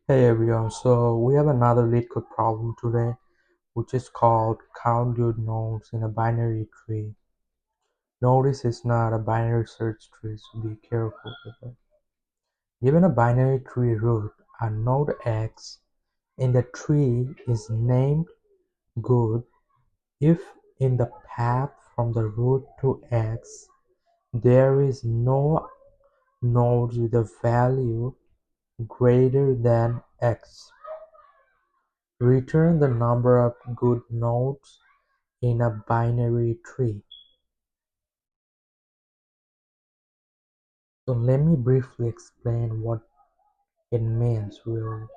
Hey everyone, so we have another Leetcode problem today, which is called count good nodes in a binary tree. Notice it's not a binary search tree, so be careful with it. Given a binary tree root, a node X in the tree is named good if in the path from the root to X there is no nodes with a value greater than X. Return the number of good nodes in a binary tree. So let me briefly explain what it means really.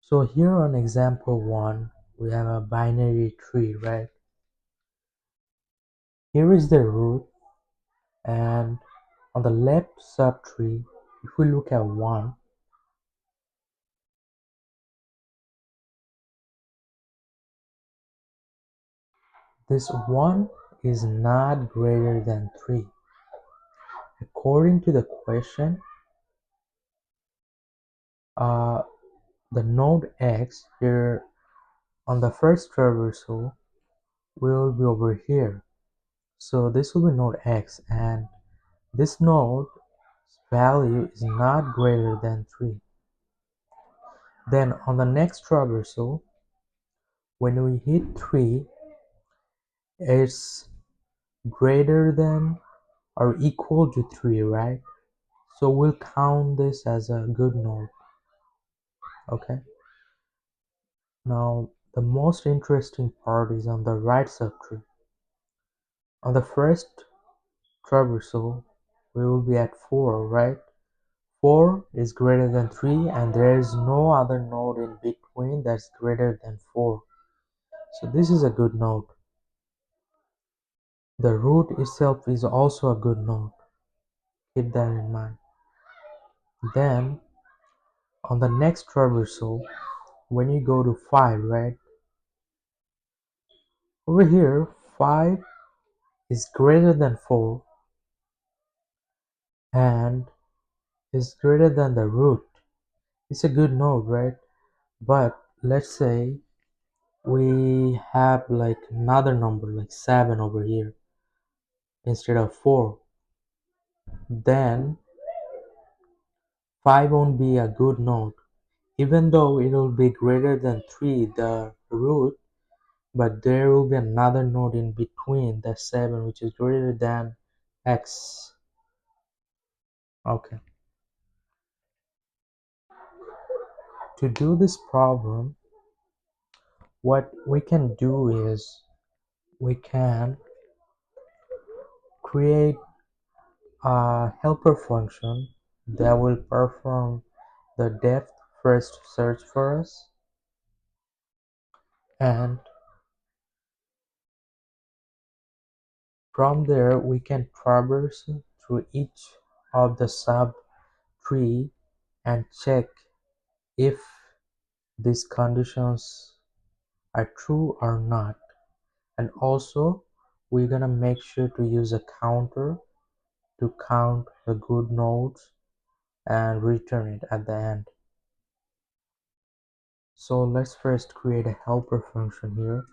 So here on example 1, we have a binary tree, right? Here is the root, and on the left subtree, if we look at 1, this 1 is not greater than 3. According to the question, the node X here on the first traversal will be over here. So this will be node X, and this node's value is not greater than 3. Then on the next traversal, when we hit 3, it's greater than or equal to 3, right? So we'll count this as a good node. Okay. Now the most interesting part is on the right subtree. On the first traversal, we will be at 4, right? 4 is greater than 3, and there is no other node in between that's greater than 4. So this is a good node. The root itself is also a good node. Keep that in mind. Then on the next traversal, when you go to 5, right? Over here, 5 is greater than 4 and is greater than the root. It's a good node, right? But let's say we have like another number like 7 over here instead of 4. Then 5 won't be a good node, even though it will be greater than 3, the root, but there will be another node in between the 7 which is greater than X. Okay. To do this problem, what we can do is we can create a helper function that will perform the depth first search for us, and from there we can traverse through each of the sub tree and check if these conditions are true or not. And also we're gonna make sure to use a counter to count the good nodes and return it at the end. So let's first create a helper function here,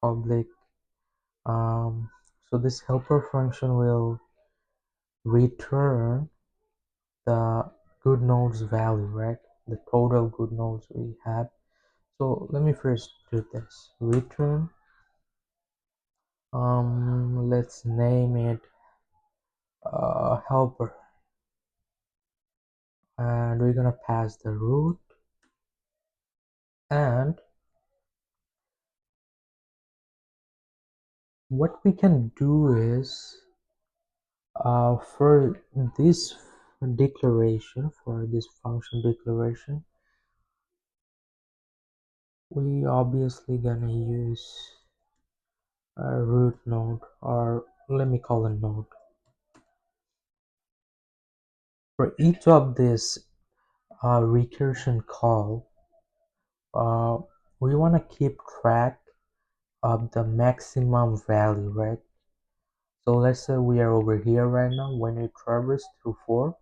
public. So this helper function will return the good nodes value, right? The total good nodes we have. So let me first do this. Return, let's name it helper, and we're gonna pass the root, and what we can do is for this declaration, for this function declaration, we obviously gonna use a root node, or let me call a node. For each of this recursion call, we want to keep track of the maximum value, right? So let's say we are over here right now. When we traverse through 4,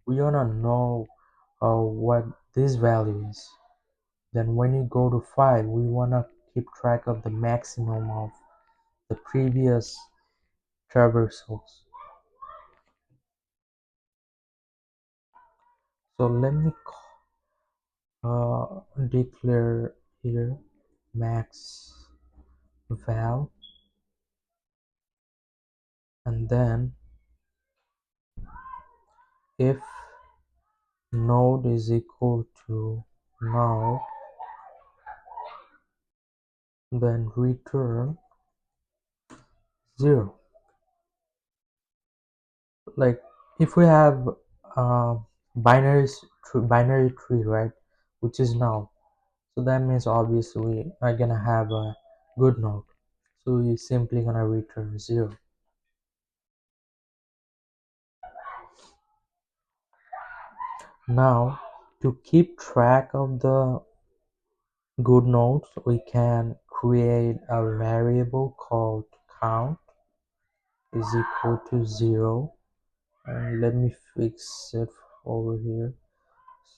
we want to know what this value is. Then when you go to 5, we want to keep track of the maximum of the previous traversals. So let me declare here max val, and then if node is equal to null, then return 0. Like if we have uh, binary tree, right, which is null, so that means obviously we are gonna have a good node, so we're simply gonna return 0. Now to keep track of the good nodes, we can create a variable called count is equal to 0, and let me fix it over here.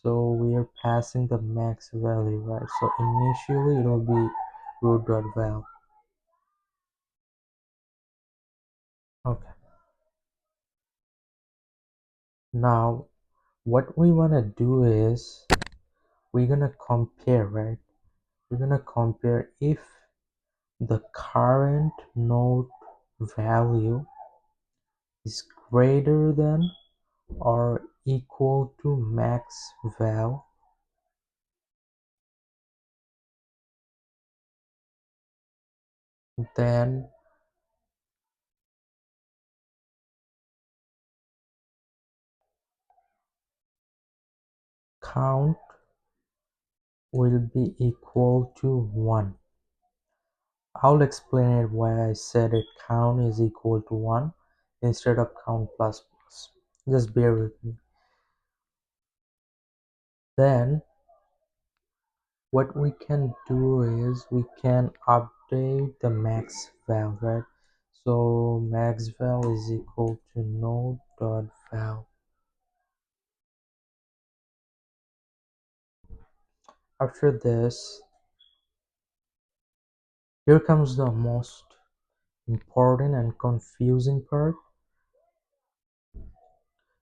So we are passing the max value, right? So initially it will be root.val. Okay. Now what we want to do is we're gonna compare, right? We're gonna compare if the current node value is greater than or equal to max val, then count will be equal to 1. I'll explain it why I said it count is equal to 1 instead of count plus plus. Just bear with me. Then what we can do is we can update the max val, right? So max val is equal to node.val. After this, here comes the most important and confusing part.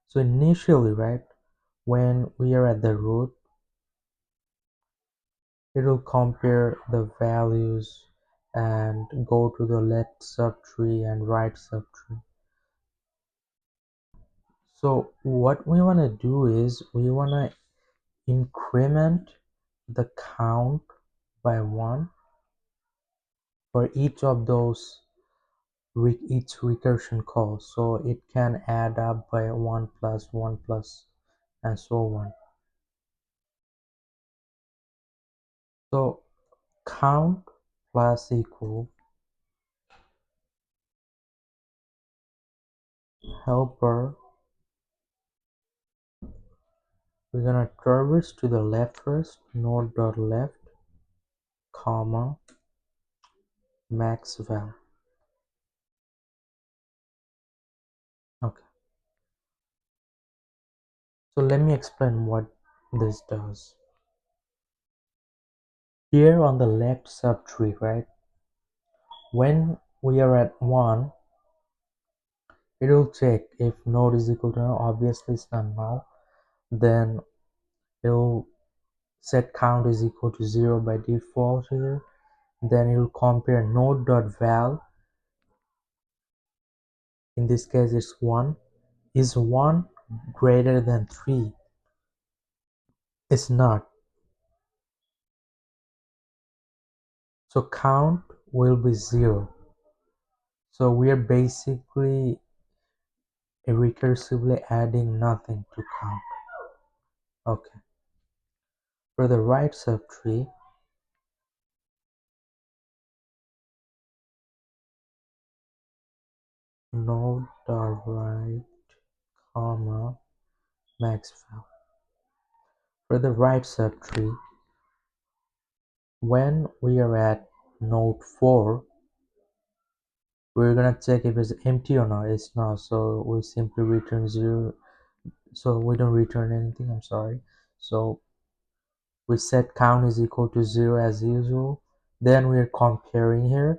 So initially, right, when we are at the root, it will compare the values and go to the left subtree and right subtree. So what we want to do is we want to increment the count by 1 for each of those each recursion call, so it can add up by 1 plus 1 plus and so on. So count plus equal helper, we're gonna traverse to the left first, node.left, comma, max val. Okay, so let me explain what this does. Here on the left subtree, right, when we are at 1, it will check if node is equal to null. Obviously it's not null. Then it will set count is equal to 0 by default here. Then it will compare node.val, in this case it's 1. Is 1 greater than 3? It's not. So count will be 0. So we are basically recursively adding nothing to count. Okay. For the right subtree, node.right, comma, max val. For the right subtree, when we are at node 4, we're gonna check if it's empty or not. It's not, so we simply return 0. So we don't return anything, I'm sorry. So we set count is equal to 0 as usual. Then we are comparing here.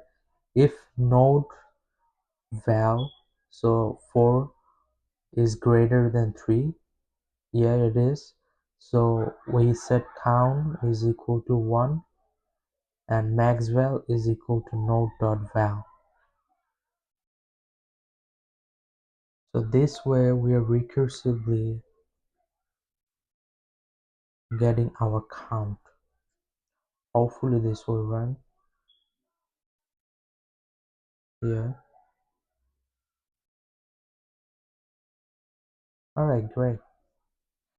If node val, so 4 is greater than 3, yeah it is, so we set count is equal to 1 and max val is equal to node.val. So this way we are recursively getting our count. Hopefully this will run. Yeah. Alright, great.